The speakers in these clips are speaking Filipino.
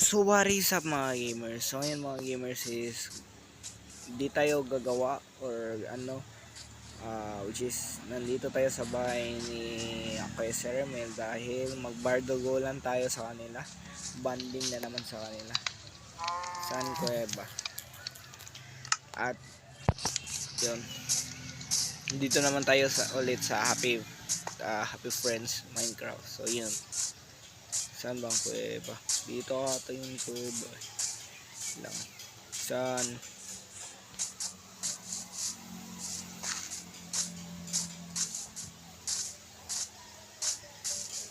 So what is up mga gamers? So ngayon mga gamers is di tayo gagawa or ano which is nandito tayo sa bahay ni Kuya Sir Mel dahil magbardugo lang tayo sa kanila. Banding na naman sa kanila. San Cueva. At yun. Dito naman tayo ulit sa Happy Friends Minecraft. So yun. Saan bang kuweba? Dito ata yung kuweba lang. Saan?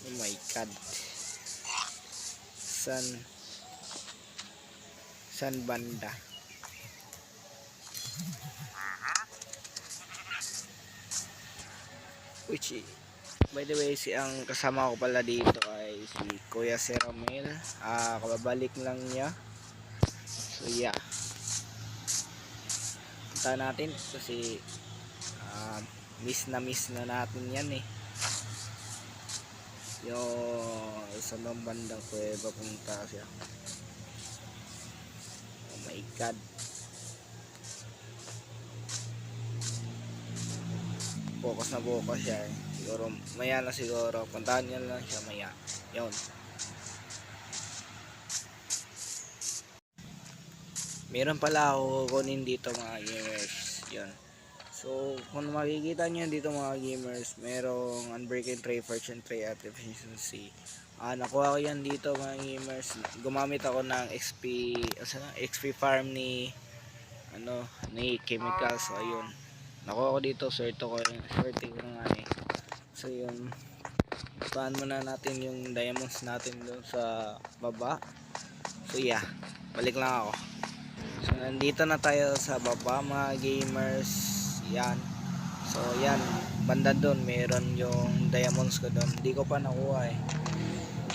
Oh my god. San banda? Which by the way, ang kasama ko pala dito ay si Kuya Seramil. Kababalik lang niya. So yeah. Punta natin kasi miss na natin yan eh. Yung sa bandang kuweba punta siya. Oh my god. Bukas siya eh. Siguro maya na siguro. Puntahan niya lang siya maya. Yun. Meron pala ako kunin dito mga gamers. Yun. So kung makikita nyo dito mga gamers, merong unbreaking tray, fortune tray at efficiency. Nakuha ko yan dito mga gamers. Gumamit ako ng XP farm ni chemicals. So ayun. Nakuha ko dito, swerte ko nga eh. So yun. Paan muna natin yung diamonds natin doon sa baba. So yeah, balik lang ako. So nandito na tayo sa baba mga gamers. Yan. So yan, banda doon meron yung diamonds ko doon. Hindi ko pa nakuha eh.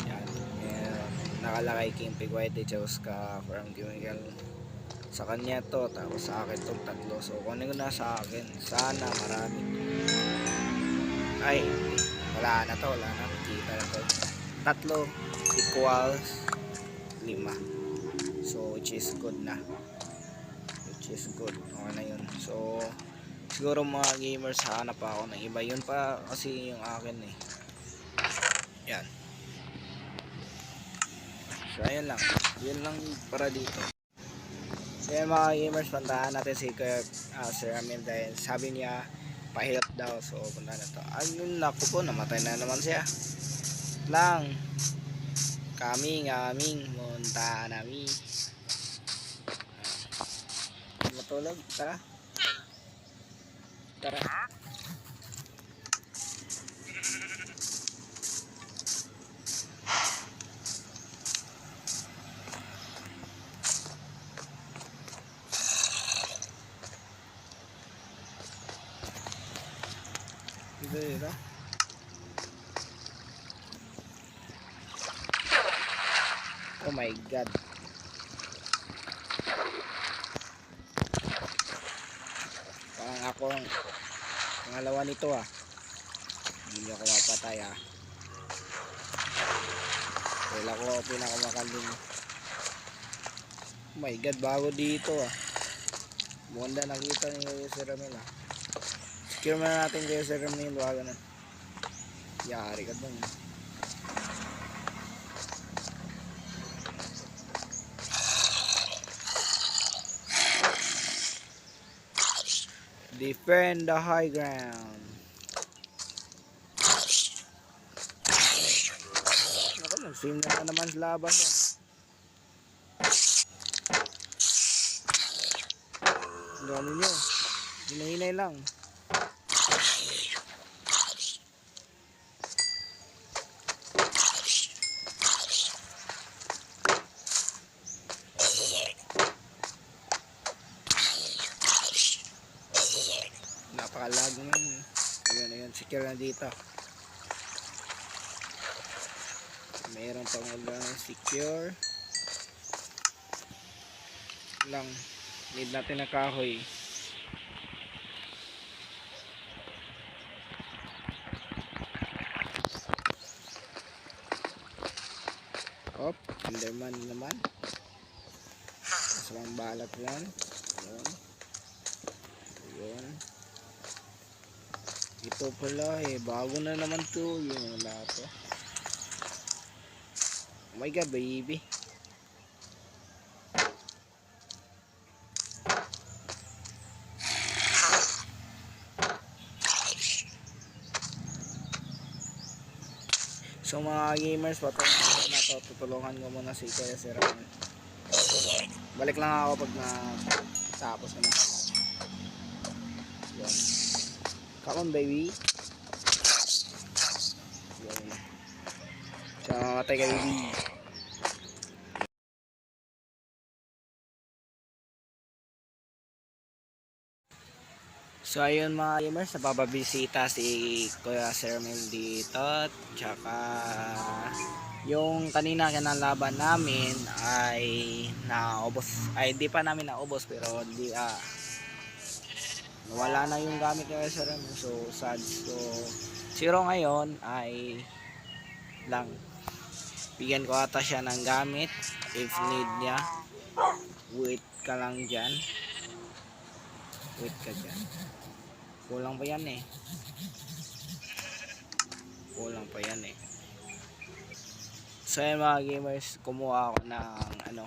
Yan. Meron nakalakay King Pig White Chauska from Chemical. Sa kanya to, tapos sa akin tong tatlo. So kunin ko na sa akin. Sana marami. Ay, wala na. Kita na to. Tatlo equals 5. So which is good na. Okay na yun. So siguro mga gamers, hanap pa ako ng iba. Yun pa kasi yung akin eh. Yan. So ayun lang. Yun lang para dito. So yan mga gamers, puntahan natin si Sir Amil dahil sabi niya pa-help daw. So puntahan na to. Ayun, naku po, namatay na naman siya. Lang. Kaming munta namin. Matulog, tara. Dito. Oh my god. Parang ako ang pangalawa nito ah. Hindi ako mapatay ah. Kailan ko pinakamakaling. Oh my god, bago dito ah. Munda nakita ni Kuya Sir Ramil ah. Secure muna natin Kuya Sir Ramil. Wag na. Yari ka dun. Defend the high ground. Ako, nag-sim na naman sa labas ah. Ang dami nyo. Hinahinay lang. Napakalag ngayon. Ayun, secure na dito. Mayroon pang ulang secure lang. Need natin na kahoy. Op, Enderman naman. Masamang balat yan. Yun. Yun. Ito pala bago na naman to. Yun, wala to. Oh my god, baby. So mga gamers, patulungan na to. Tutulungan ko muna si Kuya Sir. Balik lang ako pag tapos na. Yun. Come on, baby. Yun. So, matay ka, baby. So ayun mga gamers, napapabisita si Kuya Sir Mel dito. Tsaka yung kanina kinalaban namin ay naubos. Ay di pa namin naubos pero di nawala na yung gamit ni Kuya Sir Mel. So sad. So zero ngayon ay lang. Bigyan ko ata siya ng gamit if need niya. Wait ka lang dyan. Wait ka dyan. Kulang pa yan kulang pa yan So yan mga gamers, kumuha ako ng ano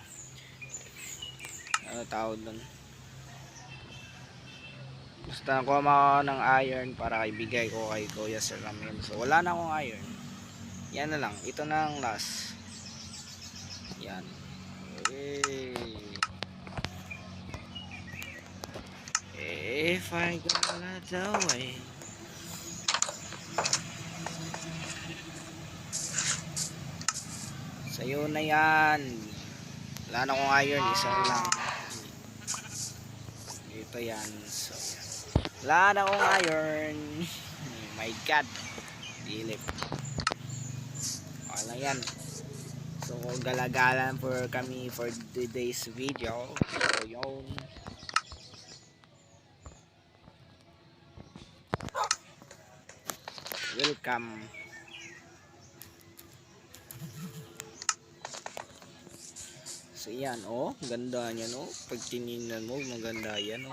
tawag dun, basta kuha ako ng iron para ibigay ko kay Kuya Sir Ramel. So wala na akong iron, yan na lang, ito na ang last. Yan. If I got the way. Sa'yo na yan. Wala na akong iron, isa lang. Ito yan. So, wala na akong iron. Oh my god. Dilip. Wala yan. So galagalan for kami for today's video. So yun. Welcome. So yan ganda niya pag tinignan mo maganda yan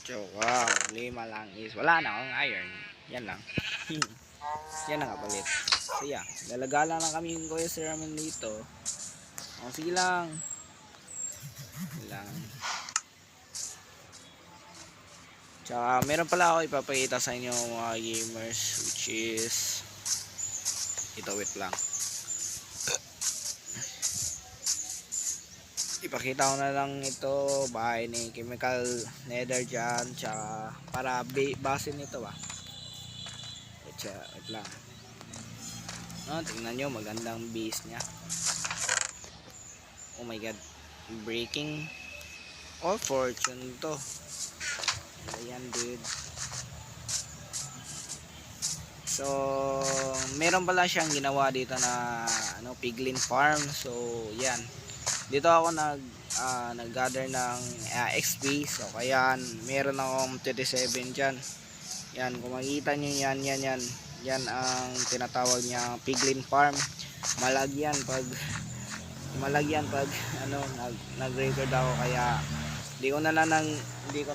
So wow, 5 lang is wala na akong iron. Yan lang. Yan ang kapalit. So yeah, galagala lang kami yung Kuya Sir Ramel dito. Sige lang. Tsaka meron pala ako ipapakita sa inyo mga gamers, which is ito, wait lang. Ipakita ko na lang ito, bahay ni Chemical Nether dyan, tsaka para base nito wait lang. Tingnan nyo, magandang base nya. Oh my god, breaking all fortune to. Ayan dude. So meron pala siyang ginawa dito na piglin farm. So yan, dito ako nag-gather ng XP. So kaya meron akong 37 dyan. Yan, kung makikita nyo yan ang tinatawag niya piglin farm. Malagyan pag nag-record ako, kaya hindi ko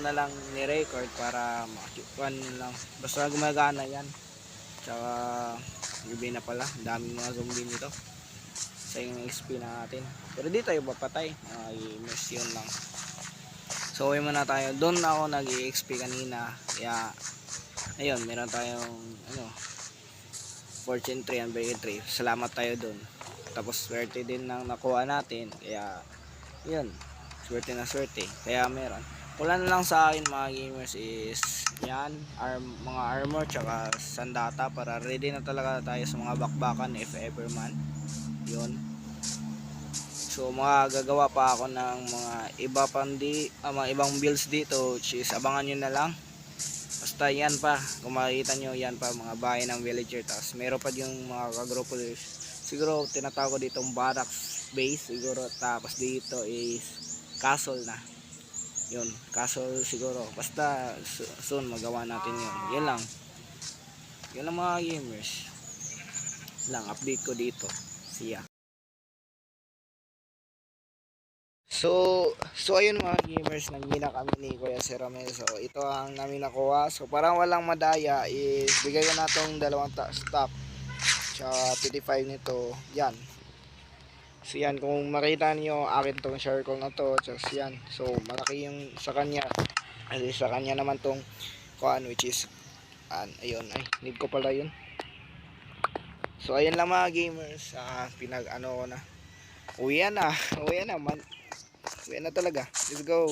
na lang ni-record para makikuan lang. Basta gumagana yan. Tsaka gabi na pala, daming mga zombie nito sa yung XP natin. Pero di tayo papatay, immersion lang. So uwi muna tayo. Doon ako nag-XP kanina. Kaya ayun, meron tayong fortune 3 and berry 3. Salamat tayo doon. Tapos swerte din nang nakuha natin. Kaya yun, swerte na swerte. Kaya meron. Wala na lang sa akin mga gamers is yan, mga armor tsaka sandata para ready na talaga tayo sa mga bakbakan if ever man. Yun. So gagawa pa ako ng mga mga ibang builds dito, which is abangan nyo na lang. Basta yan pa, kung makikita nyo yan pa, mga bahay ng villager. Tapos meron pa yung mga kagrupo, siguro tinatawag ko ditong barracks base siguro. Tapos dito is castle na. Yun, castle siguro. Basta soon magawa natin yun. Yan lang mga gamers. lang update ko dito. Siya. So ayun mga gamers, nagmina kami ni Kuya Sir Romel. So ito ang namin nakuha. So parang walang madaya is bigay ko na tong dalawang stock. Tsaka 25 nito. Yan. So yan, kung makita niyo akin tong share call na to. Just yan. So malaki yung sa kanya. At sa kanya naman tong kuan, which is ayun, ay need ko pala yun. So ayun lang mga gamers, pinag ano ko na. Uwi na, uwi na man. Uwi na talaga. Let's go.